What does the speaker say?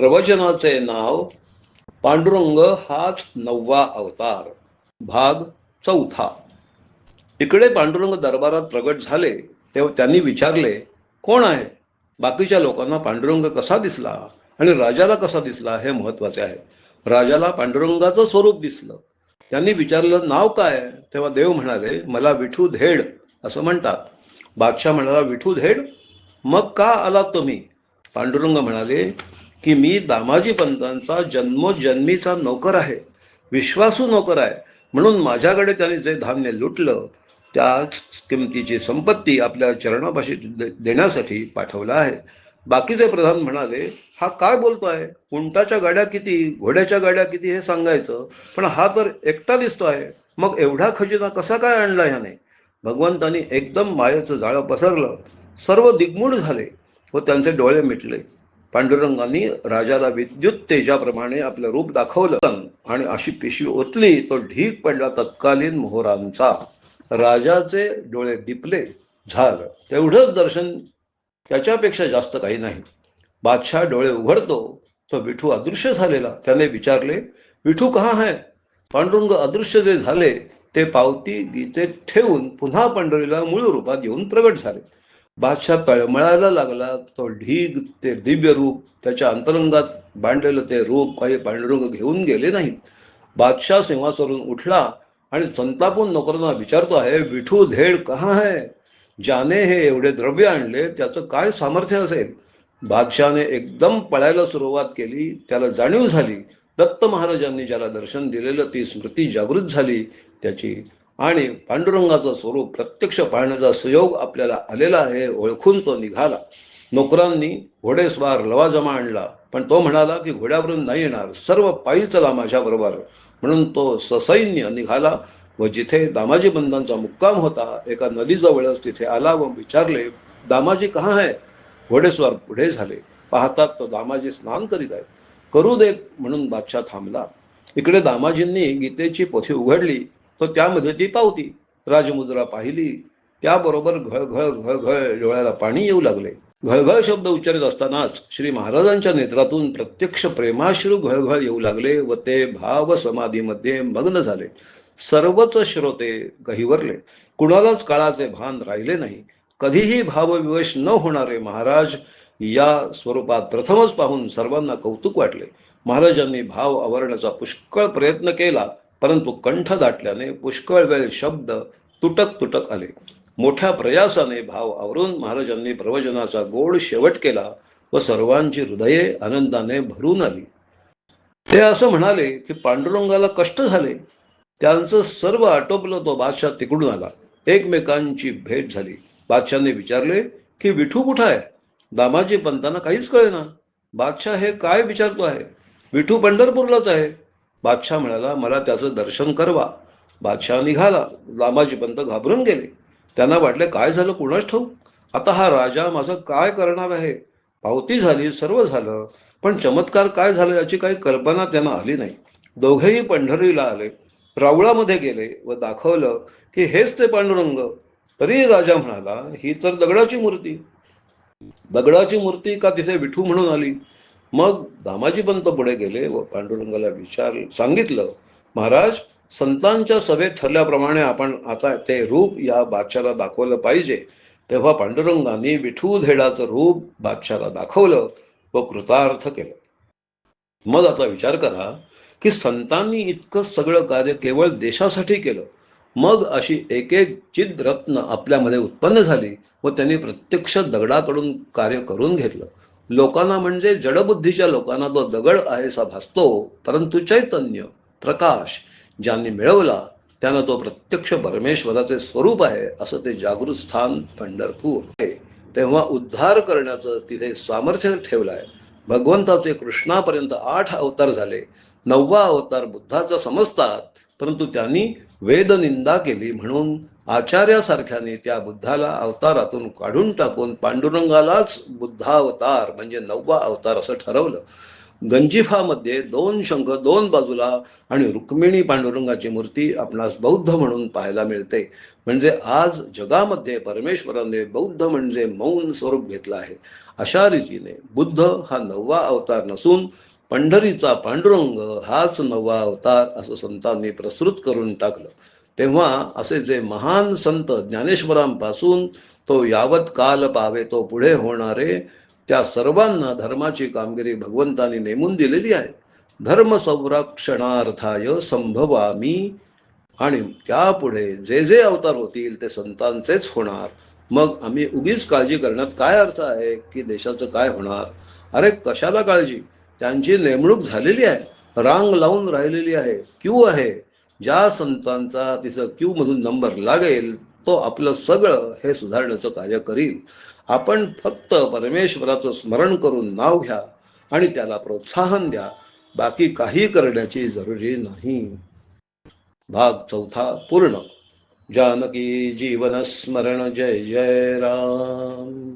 प्रवचनाचे नाव पांडुरंग हाच 9वा अवतार, भाग 4. इकडे पांडुरंग दरबारात प्रगट झाले तेव्हा त्यांनी विचारले, कोण आहे? बाकीच्या लोकांना पांडुरंग कसा दिसला आणि राजाला कसा दिसला हे महत्वाचे आहे. राजाला पांडुरंगाचं स्वरूप दिसलं. त्यांनी विचारलं, नाव काय? तेव्हा देव म्हणाले, मला विठू धेड असं म्हणतात. बादशाह म्हणाला, विठू धेड? मग का आलात तुम्ही? पांडुरंग म्हणाले की मी दामाजी पंतांचा जन्मोजन्मीचा नोकर आहे, विश्वासू नोकर आहे. म्हणून माझ्याकडे त्यांनी जे धान्य लुटलं त्याच किमतीची संपत्ती आपल्या चरणापाशी देण्यासाठी पाठवलं आहे. बाकीचे प्रधान म्हणाले, हा काय बोलतोय? उंटाच्या गाड्या किती, घोड्याच्या गाड्या किती हे सांगायचं, पण हा तर एकटा दिसतोय. मग एवढा खजिना कसा काय आणला ह्याने? भगवंतांनी एकदम मायेचं जाळं पसरलं. सर्व दिग्मूढ झाले व त्यांचे डोळे मिटले. पांडुरंगांनी राजाला विद्युत तेजाप्रमाणे आपलं रूप दाखवलं आणि अशी पिशवी ओतली तो ढीग पडला तत्कालीन मोहरांचा. राजाचे डोळे दिपले. झालं तेवढंच दर्शन, त्याच्यापेक्षा जास्त काही नाही. बादशाह डोळे उघडतो तो विठू अदृश्य झालेला. त्याने विचारले, विठू कहा है? पांडुरंग अदृश्य जे झाले ते पावती गीतेत ठेवून पुन्हा पंढरीला मूळ रूपात येऊन प्रगट झाले. बादशाह तळमळायला लागला. तो ढीग, ते दिव्य रूप, त्याच्या अंतरंगात बांधलेलं ते रूप काही पांडुरंग घेऊन गेले नाहीत. बादशाह सिंहासनावरून उठला आणि संतापून नोकरांना विचारतो आहे, विठू धेड कहा है? ज्याने हे एवढे द्रव्य आणले त्याचं काय सामर्थ्य असेल? बादशाहने एकदम पळायला सुरुवात केली. त्याला जाणीव झाली दत्त महाराजांनी ज्याला दर्शन दिलेलं ती स्मृती जागृत झाली त्याची, आणि पांडुरंगाचं स्वरूप प्रत्यक्ष पाहण्याचा संयोग आपल्याला आलेला आहे ओळखून तो निघाला. नोकरांनी घोडेस्वार लवाजमा आणला, पण तो म्हणाला की घोड्यावरून नाही येणार, सर्व पायी चला माझ्याबरोबर. म्हणून तो ससैन्य निघाला व जिथे दामाजी बंधांचा मुक्काम होता एका नदीजवळच तिथे आला व विचारले, दामाजी कहा है? घोडेस्वार पुढे झाले. पाहतात तो दामाजी स्नान करीत आहेत. करू देत म्हणून बादशाह थांबला. इकडे दामाजींनी गीतेची पोथी उघडली तर त्यामध्ये ती पावती, राजमुद्रा पाहिली. त्याबरोबर घळघळ घळघळ डोळ्याला पाणी येऊ लागले. घळघळ शब्द उच्चारित असतानाच श्री महाराजांच्या नेत्रातून प्रत्यक्ष प्रेमाश्रू घळघळ येऊ लागले व ते भाव समाधीमध्ये मग्न झाले. सर्वच श्रोते गहिवरले. कुणालाच काळाचे भान राहिले नाही. कधीही भावविवश न होणारे महाराज या स्वरूपात प्रथमच पाहून सर्वांना कौतुक वाटले. महाराजांनी भाव आवरण्याचा पुष्कळ प्रयत्न केला, परंतु कंठ दाटल्याने पुष्कळ वेळ शब्द तुटक तुटक आले. मोठ्या प्रयासाने भाव आवरून महाराजांनी प्रवचनाचा गोड शेवट केला व सर्वांची हृदये आनंदाने भरून आली. ते असं म्हणाले की पांडुरंगाला कष्ट झाले. त्यांचं सर्व आटोपलं तो बादशाह तिकडून आला. एकमेकांची भेट झाली. बादशाहने विचारले की विठू कुठं आहे? दामाजी पंतांना काहीच कळेना. बादशाह हे काय विचारतो आहे? विठू पंढरपूरलाच आहे. बादशाह म्हणाला, मला त्याचं दर्शन करवा. बादशाह निघाला. दामाजी पंत घाबरून गेले. त्यांना वाटले, काय झालं कुणास ठाऊक. आता हा राजा माझं काय करणार आहे? पावती झाली, सर्व झालं, पण चमत्कार काय झालं याची काही कल्पना त्यांना आली नाही. दोघेही पंढरीला आले. रावळामध्ये गेले व दाखवलं की हेच ते पांडुरंग. तरी राजा म्हणाला, ही तर दगडाची मूर्ती. दगडाची मूर्ती का तिथे विठू म्हणून आली? मग दामाजी पंत पुढे गेले व पांडुरंगाला सांगितलं, महाराज, संतांच्या सभेत ठरल्याप्रमाणे आपण आता ते रूप या बादशाला दाखवलं पाहिजे. तेव्हा पांडुरंगांनी विठू धेडाचं रूप बादशाला दाखवलं व कृतार्थ केलं. मग आता विचार करा की संतांनी इतकं सगळं कार्य केवळ देशासाठी केलं. मग अशी एक एक चिद्रत्न आपल्यामध्ये उत्पन्न झाली व त्यांनी प्रत्यक्ष दगडाकडून कार्य करून घेतलं. लोकांना म्हणजे जडबुद्धीच्या लोकांना तो दगड आहेसा भासतो, परंतु चैतन्य प्रकाश ज्यांनी मिळवला त्यांना तो प्रत्यक्ष परमेश्वराचे स्वरूप आहे असं ते जागृत स्थान पंढरपूर आहे. तेव्हा उद्धार करण्याचं तिथे सामर्थ्य ठेवलं आहे. भगवंताचे कृष्णापर्यंत 8 अवतार झाले. 9वा अवतार बुद्धाचा समजतात, परंतु त्यांनी वेदनिंदा केली म्हणून आचार्यासारख्याने त्या बुद्धाला अवतारातून काढून टाकून पांडुरंगालाच बुद्धावतार म्हणजे 9वा अवतार असं ठरवलं. गंजिफामध्ये 2 शंख 2 बाजूला आणि रुक्मिणी पांडुरंगाची मूर्ती आपणास बौद्ध म्हणून पाहायला मिळते. म्हणजे आज जगामध्ये परमेश्वराने बौद्ध म्हणजे मौन स्वरूप घेतलं आहे. अशा रीतीने बुद्ध हा 9वा अवतार नसून पंढरीचा पांडुरंग हाच 9वा अवतार असं संतांनी प्रस्तुत करून टाकलं. तेव्हा असे जे महान संत ज्ञानेश्वरांपासून तो यावत काल पावे तो पुढे होणारे त्या सर्वांना धर्माची कामगिरी भगवंतांनी नेमून दिलेली आहे. धर्म संरक्षणार्थाय संभवामी, आणि त्यापुढे जे जे अवतार होतील ते संतांचेच होणार. मग आम्ही उगीच काळजी करण्यात काय अर्थ आहे की देशाचं काय होणार? अरे कशाला काळजी? त्यांची नेमणूक झालेली आहे, रांग लावून राहिलेली आहे, क्यू आहे. ज्या संतांचा तिचं क्यू मधून नंबर लागेल तो आपलं सगळं हे सुधारण्याचं कार्य करील. आपण फक्त परमेश्वराचं स्मरण करून नाव घ्या आणि त्याला प्रोत्साहन द्या. बाकी काही करण्याची जरुरी नाही. भाग 4 पूर्ण. जानकी जीवन स्मरण. जय जय राम.